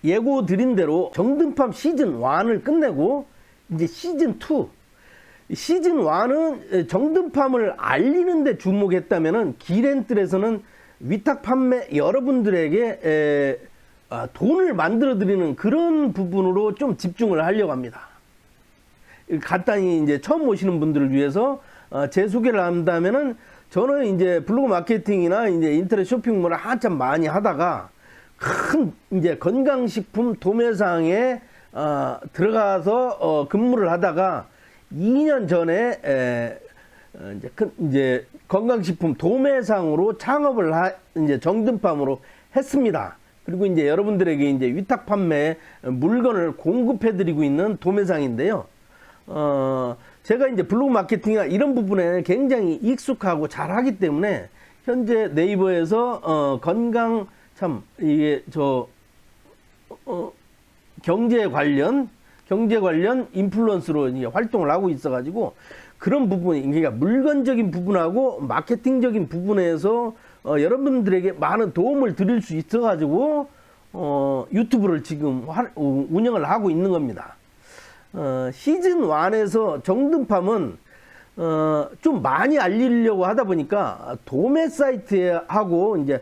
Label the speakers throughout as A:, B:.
A: 예고 드린 대로 정든팜 시즌 1을 끝내고 이제 시즌 2. 시즌 1은 정든팜을 알리는 데 주목했다면은 기렌뜰에서는 위탁 판매 여러분들에게 돈을 만들어 드리는 그런 부분으로 좀 집중을 하려고 합니다. 간단히 이제 처음 오시는 분들을 위해서 제 소개를 한다면은 저는 이제 블로그 마케팅이나 이제 인터넷 쇼핑몰을 한참 많이 하다가 큰 이제 건강식품 도매상에 들어가서 근무를 하다가 2년 전에 이제 건강식품 도매상으로 창업을 이제 정든팜으로 했습니다. 그리고 이제 여러분들에게 이제 위탁 판매 물건을 공급해 드리고 있는 도매상인데요. 제가 이제 블로그 마케팅이나 이런 부분에 굉장히 익숙하고 잘하기 때문에 현재 네이버에서 건강 참 이게 경제 관련 인플루언서로 이제 활동을 하고 있어가지고 그런 부분이 그러니까 물건적인 부분하고 마케팅적인 부분에서 여러분들에게 많은 도움을 드릴 수 있어가지고 유튜브를 지금 운영을 하고 있는 겁니다. 시즌 1에서 정든팜은 좀 많이 알리려고 하다 보니까 도매 사이트하고 이제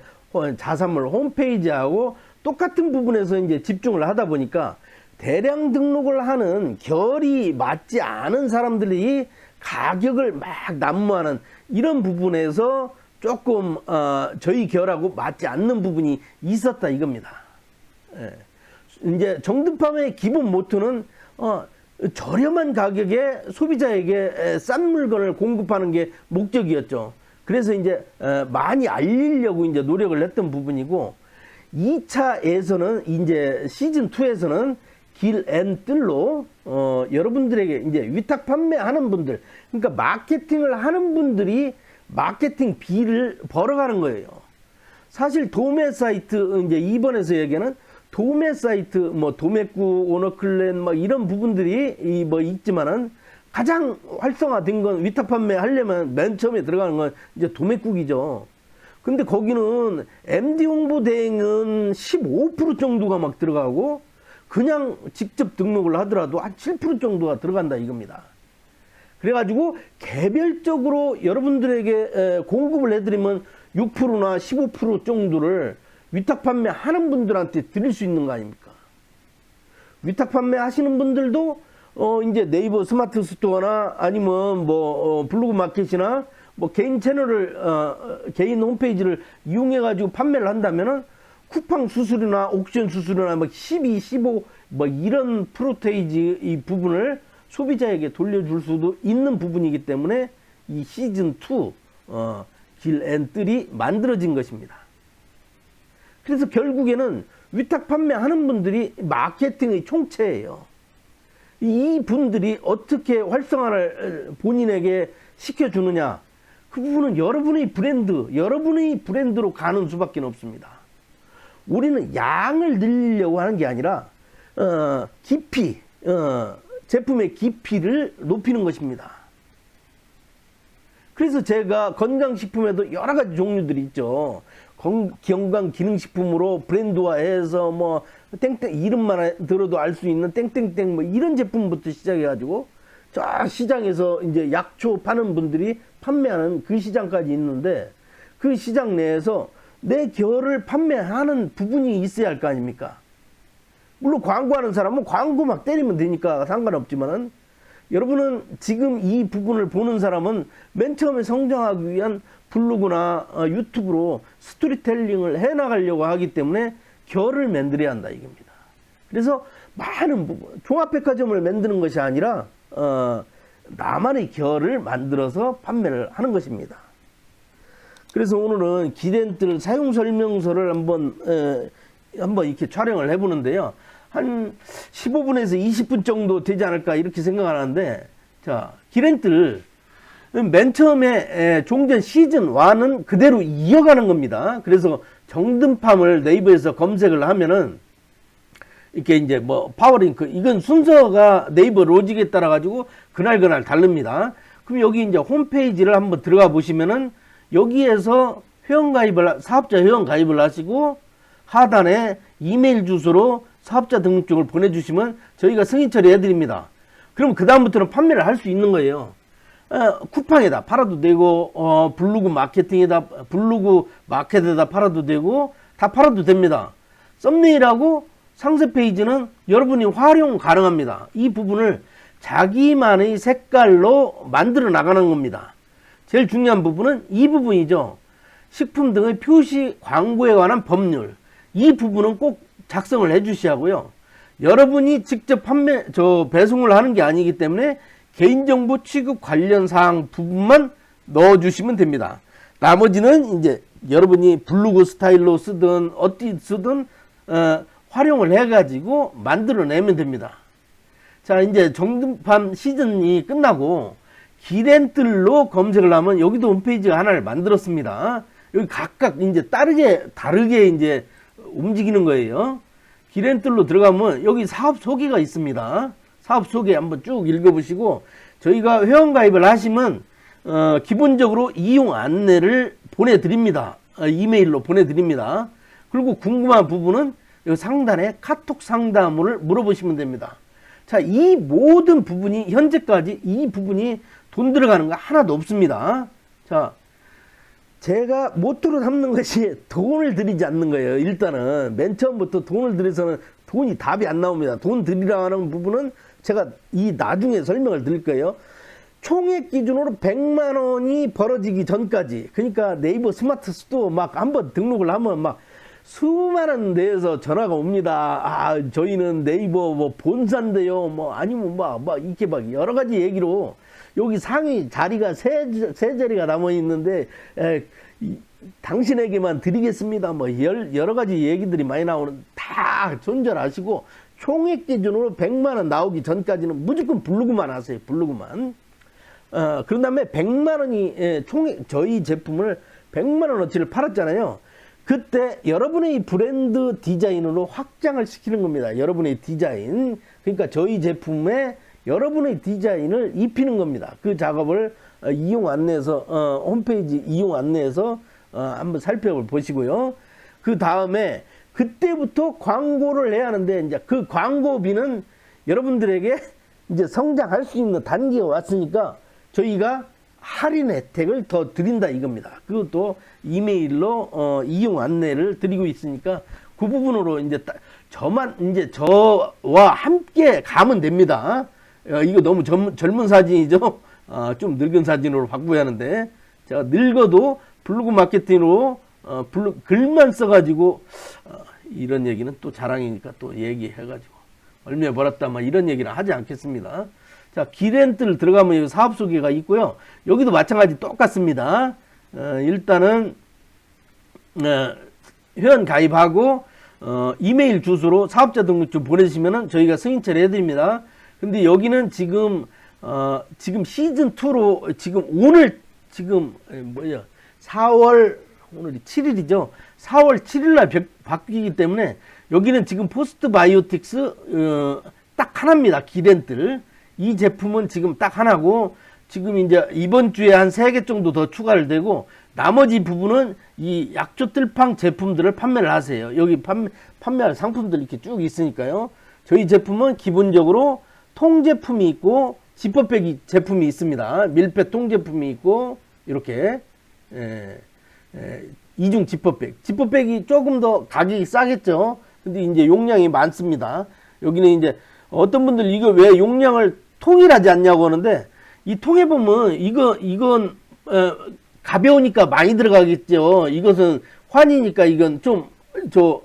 A: 자사몰 홈페이지하고 똑같은 부분에서 이제 집중을 하다 보니까 대량 등록을 하는 결이 맞지 않은 사람들이 가격을 막 난무하는 이런 부분에서 조금 저희 결하고 맞지 않는 부분이 있었다 이겁니다. 이제 정든팜의 기본 모토는 저렴한 가격에 소비자에게 싼 물건을 공급하는 게 목적이었죠. 그래서 이제 많이 알리려고 이제 노력을 했던 부분이고 2차에서는 이제 시즌 2에서는 길앤뜰로 여러분들에게 이제 위탁 판매하는 분들 그러니까 마케팅을 하는 분들이 마케팅 비를 벌어가는 거예요. 사실 도매 사이트 이제 2번에서 얘기하는 도매 사이트 뭐 도매구 오너클랜 뭐 이런 부분들이 뭐 있지만은 가장 활성화된 건 위탁 판매 하려면 맨 처음에 들어가는 건 이제 도매국이죠. 근데 거기는 MD 홍보 대행은 15% 정도가 막 들어가고 그냥 직접 등록을 하더라도 한 7% 정도가 들어간다 이겁니다. 그래가지고 개별적으로 여러분들에게 공급을 해드리면 6%나 15% 정도를 위탁 판매 하는 분들한테 드릴 수 있는 거 아닙니까? 위탁 판매 하시는 분들도 이제 네이버 스마트 스토어나 아니면 뭐 블로그 마켓이나 뭐 개인 채널을 개인 홈페이지를 이용해 가지고 판매를 한다면은 쿠팡 수수료나 옥션 수수료나 뭐 12, 15 뭐 이런 프로테이지 이 부분을 소비자에게 돌려줄 수도 있는 부분이기 때문에 이 시즌 2 길앤뜰이 만들어진 것입니다. 그래서 결국에는 위탁 판매하는 분들이 마케팅의 총체예요. 이 분들이 어떻게 활성화를 본인에게 시켜주느냐 그 부분은 여러분의 브랜드로 가는 수밖에 없습니다. 우리는 양을 늘리려고 하는 게 아니라 깊이 제품의 깊이를 높이는 것입니다. 그래서 제가 건강식품에도 여러 가지 종류들이 있죠. 건강기능식품으로 브랜드화해서 뭐 땡땡 이름만 들어도 알 수 있는 땡땡땡 뭐 이런 제품부터 시작해가지고 저 시장에서 이제 약초 파는 분들이 판매하는 그 시장까지 있는데 그 시장 내에서 내 결을 판매하는 부분이 있어야 할 거 아닙니까? 물론 광고하는 사람은 광고 막 때리면 되니까 상관없지만은 여러분은 지금 이 부분을 보는 사람은 맨 처음에 성장하기 위한 블로그나 유튜브로 스토리텔링을 해나가려고 하기 때문에 결을 만들어야 한다 이겁니다. 그래서 많은 부분 종합백화점을 만드는 것이 아니라 나만의 결을 만들어서 판매를 하는 것입니다. 그래서 오늘은 길앤뜰 사용 설명서를 한번 이렇게 촬영을 해보는데요. 한 15분에서 20분 정도 되지 않을까 이렇게 생각하는데, 자, 길앤뜰 맨 처음에 종전 시즌 1은 그대로 이어가는 겁니다. 그래서 정든팜을 네이버에서 검색을 하면은 이렇게 이제 뭐 파워링크 이건 순서가 네이버 로직에 따라 가지고 그날 다릅니다. 그럼 여기 이제 홈페이지를 한번 들어가 보시면은 여기에서 사업자 회원 가입을 하시고 하단에 이메일 주소로 사업자 등록증을 보내주시면 저희가 승인 처리해 드립니다. 그럼 그 다음부터는 판매를 할 수 있는 거예요. 쿠팡에다 팔아도 되고 블로그 마켓에다 팔아도 되고 다 팔아도 됩니다. 썸네일하고 상세 페이지는 여러분이 활용 가능합니다. 이 부분을 자기만의 색깔로 만들어 나가는 겁니다. 제일 중요한 부분은 이 부분이죠. 식품 등의 표시 광고에 관한 법률, 이 부분은 꼭 작성을 해 주셔야 하고요. 여러분이 직접 배송을 하는 게 아니기 때문에 개인정보 취급 관련 사항 부분만 넣어 주시면 됩니다. 나머지는 이제 여러분이 블로그 스타일로 쓰든 어디 쓰든 활용을 해 가지고 만들어 내면 됩니다. 자, 이제 정등판 시즌이 끝나고 기렌뜰로 검색을 하면 여기도 홈페이지가 하나를 만들었습니다. 여기 각각 이제 다르게 이제 움직이는 거예요. 기렌뜰로 들어가면 여기 사업 소개가 있습니다. 사업 소개 한번 쭉 읽어보시고, 저희가 회원가입을 하시면 기본적으로 이용 안내를 보내드립니다. 이메일로 보내드립니다. 그리고 궁금한 부분은 여기 상단에 카톡 상담을 물어보시면 됩니다. 자, 이 모든 부분이 현재까지 이 부분이 돈 들어가는 거 하나도 없습니다. 자, 제가 모토로 삼는 것이 돈을 들이지 않는 거예요. 일단은 맨 처음부터 돈을 들여서는 돈이 답이 안 나옵니다. 돈 들이라는 부분은 제가 나중에 설명을 드릴 거예요. 총액 기준으로 100만 원이 벌어지기 전까지, 그러니까 네이버 스마트 스토어 막 한번 등록을 하면 막 수많은 데에서 전화가 옵니다. 아, 저희는 네이버 뭐 본사인데요. 뭐 아니면 막 이렇게 막 여러 가지 얘기로, 여기 상위 자리가 세 자리가 남아 있는데 당신에게만 드리겠습니다. 뭐 여러 가지 얘기들이 많이 나오는, 다 손절하시고 총액 기준으로 100만 원 나오기 전까지는 무조건 블로그만 하세요. 블로그만. 그런 다음에 100만 원이 총액, 저희 제품을 100만 원어치를 팔았잖아요. 그때 여러분의 브랜드 디자인으로 확장을 시키는 겁니다. 여러분의 디자인. 그러니까 저희 제품에 여러분의 디자인을 입히는 겁니다. 그 작업을 이용 안내에서 홈페이지 이용 안내에서 한번 살펴보시고요. 그 다음에 그때부터 광고를 해야 하는데, 이제 그 광고비는 여러분들에게 이제 성장할 수 있는 단계가 왔으니까 저희가 할인 혜택을 더 드린다 이겁니다. 그것도 이메일로 이용 안내를 드리고 있으니까 그 부분으로 이제 저와 함께 가면 됩니다. 이거 너무 젊은 사진이죠. 좀 늙은 사진으로 바꿔야 하는데, 제가 늙어도 블로그 마케팅으로 글만 써가지고 이런 얘기는 또 자랑이니까 또 얘기해가지고 얼마 벌었다 막 이런 얘기는 하지 않겠습니다. 자, 기렌뜰 들어가면 여기 사업 소개가 있고요. 여기도 마찬가지 똑같습니다. 일단은 회원 가입하고 이메일 주소로 사업자 등록증 보내주시면은 저희가 승인 처리해드립니다. 근데 여기는 지금 시즌2로 오늘 4월, 오늘이 7일이죠. 4월 7일날 바뀌기 때문에 여기는 지금 포스트 바이오틱스 딱 하나입니다. 기렌뜰. 이 제품은 지금 딱 하나고, 지금 이제 이번 주에 한 3개 정도 더 추가를 되고, 나머지 부분은 이 약초 뜰팡 제품들을 판매를 하세요. 여기 판매할 상품들 이렇게 쭉 있으니까요. 저희 제품은 기본적으로 통제품이 있고 지퍼백이 제품이 있습니다. 밀폐 통제품이 있고, 이렇게 이중 지퍼백이 조금 더 가격이 싸겠죠. 근데 이제 용량이 많습니다. 여기는 이제 어떤 분들 이거 왜 용량을 통일하지 않냐고 하는데, 이 통해 보면 이건 가벼우니까 많이 들어가겠죠. 이것은 환이니까 이건 좀 더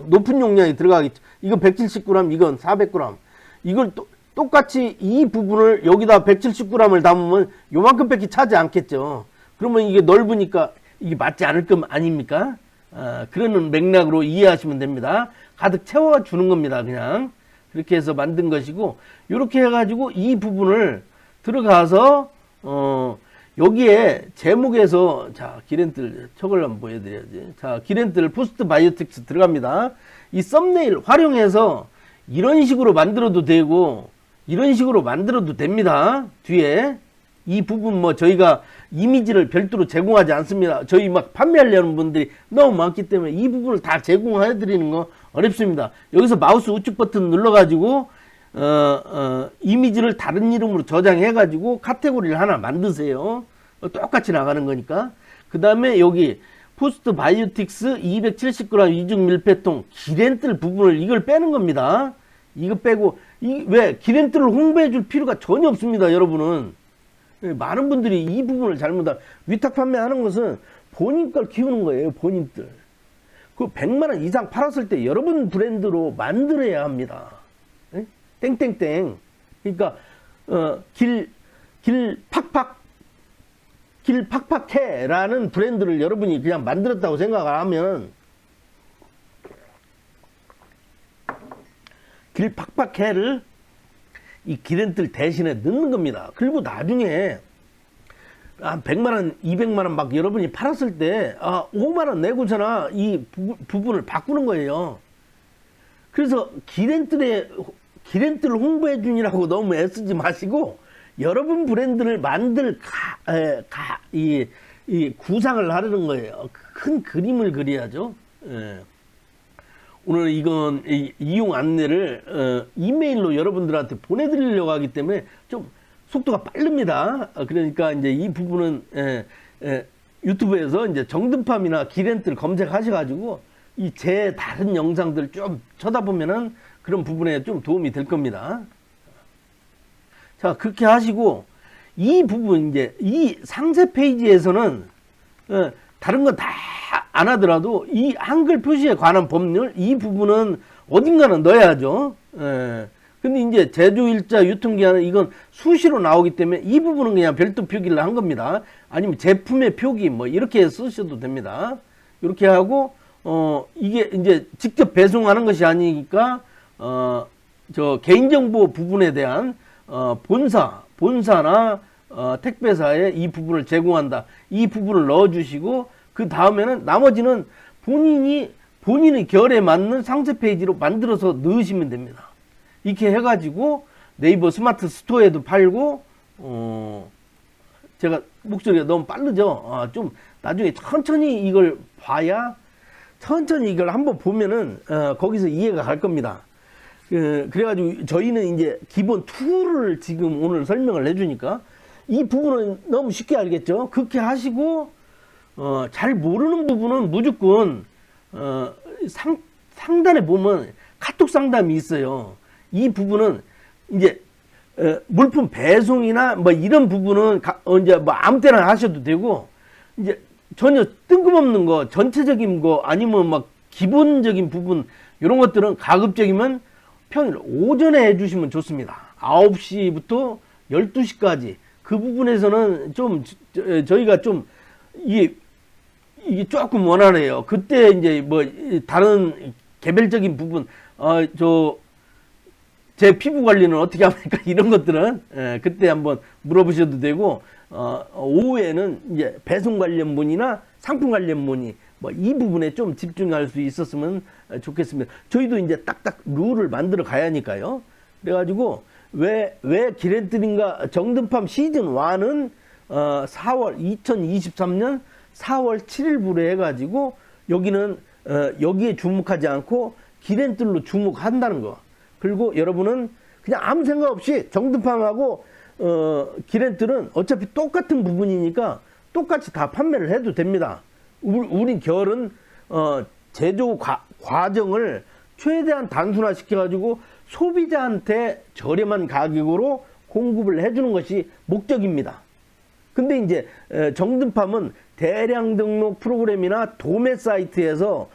A: 높은 용량이 들어가겠죠. 이건 170g, 이건 400g. 이걸 똑같이 이 부분을 여기다 170g을 담으면 요만큼밖에 차지 않겠죠. 그러면 이게 넓으니까 이게 맞지 않을 것 아닙니까? 그런 맥락으로 이해하시면 됩니다. 가득 채워주는 겁니다. 그냥 그렇게 해서 만든 것이고, 이렇게 해가지고 이 부분을 들어가서 여기에 제목에서, 자, 기렌뜰 저걸 한번 보여드려야지. 자, 기렌뜰 포스트 바이오틱스 들어갑니다. 이 썸네일 활용해서 이런 식으로 만들어도 되고 이런 식으로 만들어도 됩니다. 뒤에 이 부분 뭐 저희가 이미지를 별도로 제공하지 않습니다. 저희 막 판매하려는 분들이 너무 많기 때문에 이 부분을 다 제공해 드리는 거 어렵습니다. 여기서 마우스 우측 버튼 눌러가지고 이미지를 다른 이름으로 저장해가지고 카테고리를 하나 만드세요. 똑같이 나가는 거니까. 그 다음에 여기 포스트 바이오틱스 270g 이중 밀폐통 기렌뜰 부분을 이걸 빼는 겁니다. 이거 빼고 왜 기렌뜰을 홍보해 줄 필요가 전혀 없습니다. 여러분은 많은 분들이 이 부분을 잘못하 위탁 판매하는 것은 본인 걸 키우는 거예요. 본인들 그 100만원 이상 팔았을 때 여러분 브랜드로 만들어야 합니다. 에? 땡땡땡. 그러니까 길 팍팍해라는 브랜드를 여러분이 그냥 만들었다고 생각하면 길 팍팍해를 이 기렌뜰 대신에 넣는 겁니다. 그리고 나중에 한 100만원, 200만원 막 여러분이 팔았을 때 5만원 내고서나 이 부분을 바꾸는 거예요. 그래서 기렌뜰 홍보해 주니라고 너무 애쓰지 마시고 여러분 브랜드를 만들 이 구상을 하려는 거예요. 큰 그림을 그려야죠. 예. 오늘 이건 이용 안내를 이메일로 여러분들한테 보내드리려고 하기 때문에 좀 속도가 빠릅니다. 그러니까 이제 이 부분은 유튜브에서 이제 정든팜이나 기렌뜰 검색하셔가지고 이 제 다른 영상들 좀 쳐다보면은 그런 부분에 좀 도움이 될 겁니다. 자, 그렇게 하시고 이 부분 이제 이 상세 페이지에서는 다른 건 다 안 하더라도 이 한글 표시에 관한 법률 이 부분은 어딘가는 넣어야죠. 근데 이제 제조일자 유통기한은 이건 수시로 나오기 때문에 이 부분은 그냥 별도 표기를 한 겁니다. 아니면 제품의 표기 뭐 이렇게 쓰셔도 됩니다. 이렇게 하고 이게 이제 직접 배송하는 것이 아니니까 저 개인정보 부분에 대한 본사나 택배사에 이 부분을 제공한다. 이 부분을 넣어주시고 그 다음에는 나머지는 본인의 결에 맞는 상세 페이지로 만들어서 넣으시면 됩니다. 이렇게 해가지고 네이버 스마트 스토어에도 팔고 제가 목소리가 너무 빠르죠. 좀 나중에 천천히 이걸 봐야 천천히 이걸 한번 보면은 거기서 이해가 갈 겁니다. 그래가지고 저희는 이제 기본 툴을 지금 오늘 설명을 해주니까 이 부분은 너무 쉽게 알겠죠. 그렇게 하시고 잘 모르는 부분은 무조건 상단에 보면 카톡 상담이 있어요. 이 부분은 이제 물품 배송이나 뭐 이런 부분은 이제 뭐 아무 때나 하셔도 되고 이제 전혀 뜬금없는 거 전체적인 거 아니면 막 기본적인 부분 이런 것들은 가급적이면 평일 오전에 해주시면 좋습니다. 9시부터 12시까지 그 부분에서는 좀 저희가 좀 이게 조금 원활해요. 그때 이제 뭐 다른 개별적인 부분 제 피부 관리는 어떻게 합니까? 이런 것들은 그때 한번 물어보셔도 되고 오후에는 이제 배송 관련 문의나 상품 관련 문의 뭐 이 부분에 좀 집중할 수 있었으면 좋겠습니다. 저희도 이제 딱딱 룰을 만들어 가야 하니까요. 그래가지고 왜 기렌뜰인가 정든팜 시즌 1은 2023년 4월 7일부로 해가지고 여기는 여기에 주목하지 않고 기렌뜰로 주목한다는 거. 그리고 여러분은 그냥 아무 생각 없이 정든팜하고 기렌뜰은 어차피 똑같은 부분이니까 똑같이 다 판매를 해도 됩니다. 우린 결은 제조 과정을 최대한 단순화 시켜가지고 소비자한테 저렴한 가격으로 공급을 해주는 것이 목적입니다. 근데 이제 정든팜은 대량 등록 프로그램이나 도매 사이트에서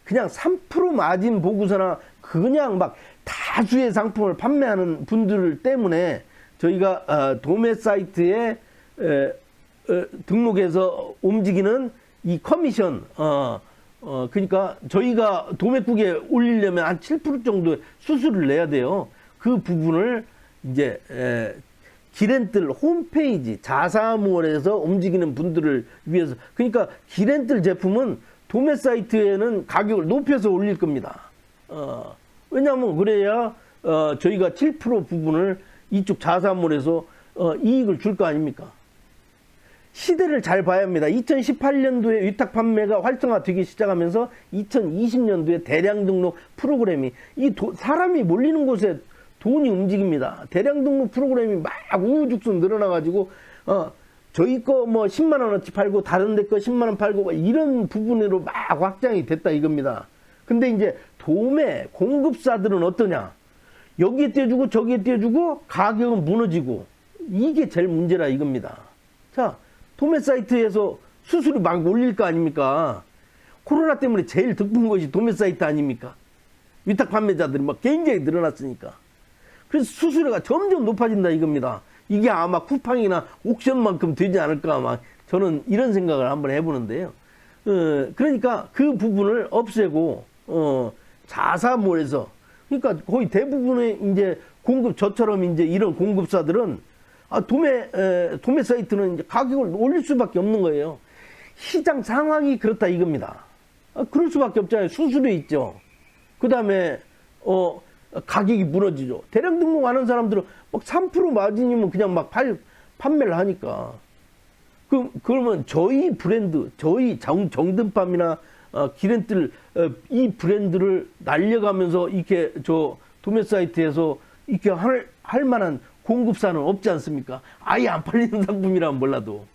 A: 그냥 3% 마진 보고서나 그냥 막 다수의 상품을 판매하는 분들 때문에 저희가 도매 사이트에 등록해서 움직이는 이 커미션 그러니까 저희가 도매국에 올리려면 한 7% 정도 수수료를 내야 돼요. 그 부분을 이제 기렌뜰 홈페이지 자사몰에서 움직이는 분들을 위해서 그러니까 기렌뜰 제품은 도매 사이트에는 가격을 높여서 올릴 겁니다. 왜냐하면 그래야 저희가 7% 부분을 이쪽 자사몰에서 이익을 줄 거 아닙니까? 시대를 잘 봐야 합니다. 2018년도에 위탁 판매가 활성화되기 시작하면서 2020년도에 대량 등록 프로그램이 사람이 몰리는 곳에 돈이 움직입니다. 대량 등록 프로그램이 막 우후죽순 늘어나가지고 저희 거 뭐 10만 원어치 팔고 다른 데 거 10만 원 팔고 이런 부분으로 막 확장이 됐다 이겁니다. 근데 이제 도매 공급사들은 어떠냐? 여기에 떼주고 저기에 떼주고 가격은 무너지고 이게 제일 문제라 이겁니다. 자, 도매 사이트에서 수수료 막 올릴 거 아닙니까? 코로나 때문에 제일 득본 것이 도매 사이트 아닙니까? 위탁 판매자들이 막 굉장히 늘어났으니까. 그래서 수수료가 점점 높아진다 이겁니다. 이게 아마 쿠팡이나 옥션만큼 되지 않을까 아마 저는 이런 생각을 한번 해보는데요. 그러니까 그 부분을 없애고 자사몰에서 그러니까 거의 대부분의 이제 저처럼 이제 이런 공급사들은 도매 사이트는 이제 가격을 올릴 수밖에 없는 거예요. 시장 상황이 그렇다 이겁니다. 그럴 수밖에 없잖아요. 수수료 있죠. 그 다음에 가격이 무너지죠. 대량 등록하는 사람들은 막 3% 마진이면 그냥 막 판매를 하니까. 그러면 저희 브랜드, 저희 정든팜이나 기렌뜰 이 브랜드를 날려가면서 이렇게 도매 사이트에서 이렇게 할 만한 공급사는 없지 않습니까? 아예 안 팔리는 상품이라면 몰라도.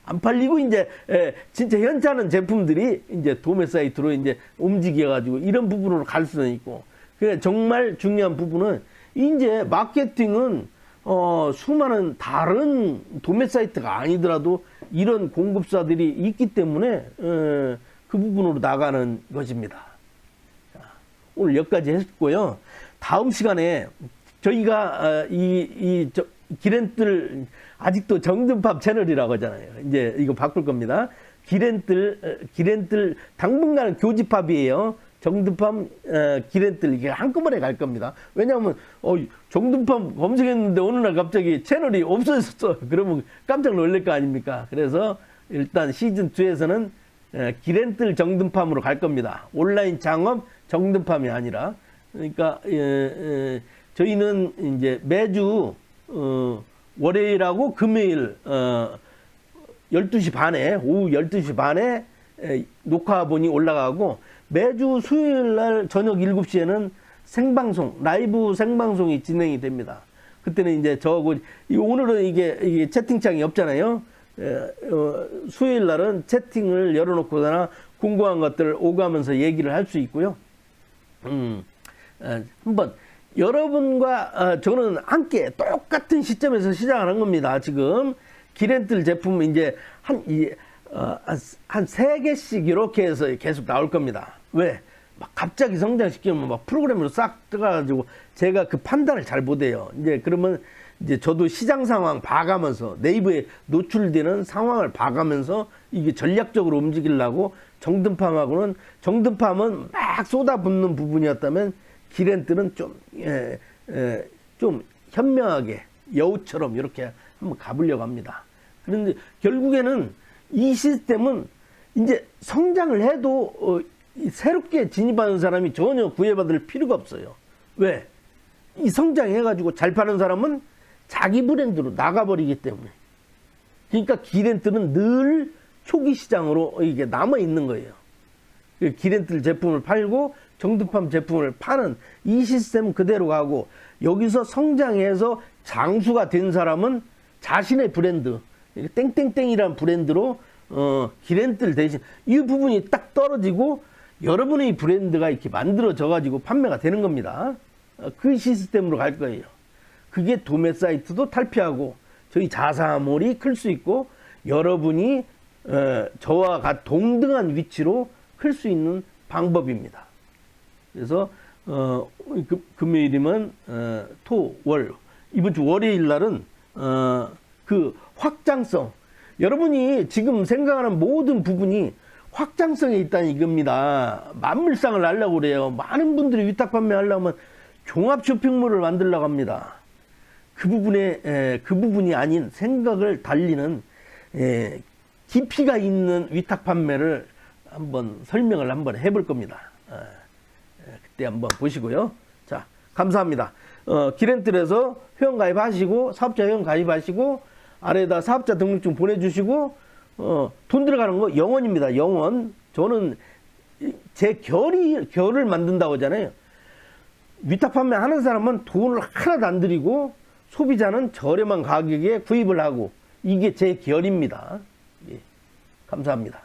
A: 안 팔리고 이제 진짜 현찮은 제품들이 이제 도매 사이트로 이제 움직여가지고 이런 부분으로 갈 수는 있고. 그러니까 정말 중요한 부분은 이제 마케팅은 수많은 다른 도매 사이트가 아니더라도 이런 공급사들이 있기 때문에 그 부분으로 나가는 것입니다. 자, 오늘 여기까지 했고요. 다음 시간에 저희가 기렌뜰 아직도 정든팜 채널이라고 하잖아요. 이제 이거 바꿀 겁니다. 기렌뜰 당분간은 교집합이에요. 정든팜, 기렌뜰 이게 한꺼번에 갈 겁니다. 왜냐하면 정든팜 검색했는데 어느 날 갑자기 채널이 없어졌어. 그러면 깜짝 놀랄 거 아닙니까? 그래서 일단 시즌 2에서는 기렌뜰 정든팜으로 갈 겁니다. 온라인 창업 정든팜이 아니라. 그러니까 저희는 이제 매주 월요일하고 금요일 12시 반에 오후 12시 반에 녹화본이 올라가고 매주 수요일 날 저녁 7시에는 생방송, 라이브 생방송이 진행이 됩니다. 그때는 이제 오늘은 이게 채팅창이 없잖아요. 수요일 날은 채팅을 열어놓고나 궁금한 것들을 오가면서 얘기를 할 수 있고요. 한번 여러분과 저는 함께 똑같은 시점에서 시작하는 겁니다. 지금 기렌뜰 제품 이제 한 3개씩 이렇게 해서 계속 나올 겁니다. 왜? 막 갑자기 성장시키면 막 프로그램으로 싹 들어가가지고 제가 그 판단을 잘 못해요. 이제 그러면 이제 저도 시장 상황 봐가면서 네이버에 노출되는 상황을 봐가면서 이게 전략적으로 움직이려고 정든팜은 막 쏟아붓는 부분이었다면 기렌뜰은 좀 현명하게 여우처럼 이렇게 한번 가보려고 합니다. 그런데 결국에는 이 시스템은 이제 성장을 해도 새롭게 진입하는 사람이 전혀 구애받을 필요가 없어요. 왜? 이 성장해가지고 잘 파는 사람은 자기 브랜드로 나가버리기 때문에. 그러니까 기렌뜰은 늘 초기 시장으로 이게 남아있는 거예요. 기렌뜰 제품을 팔고 정든팜 제품을 파는 이 시스템 그대로 가고 여기서 성장해서 장수가 된 사람은 자신의 브랜드 땡땡땡이라는 브랜드로 기렌뜰 대신 이 부분이 딱 떨어지고 여러분의 브랜드가 이렇게 만들어져 가지고 판매가 되는 겁니다. 그 시스템으로 갈 거예요. 그게 도매 사이트도 탈피하고 저희 자사몰이 클 수 있고 여러분이 저와 동등한 위치로 클 수 있는 방법입니다. 그래서 금요일이면 월 이번 주 월요일 날은 그 확장성 여러분이 지금 생각하는 모든 부분이 확장성에 있다는 이겁니다. 만물상을 하려고 그래요. 많은 분들이 위탁 판매하려면 종합 쇼핑몰을 만들려고 합니다. 그 부분이 아닌 생각을 달리는 깊이가 있는 위탁 판매를 한번 설명을 한번 해볼 겁니다. 그때 한번 보시고요. 자, 감사합니다. 기렌뜰에서 회원 가입하시고 사업자 회원 가입하시고 아래에다 사업자 등록증 보내주시고 돈 들어가는 거 영원입니다. 영원. 저는 제 결을 만든다고 하잖아요. 위탁 판매 하는 사람은 돈을 하나도 안 들이고 소비자는 저렴한 가격에 구입을 하고 이게 제 결입니다. 예, 감사합니다.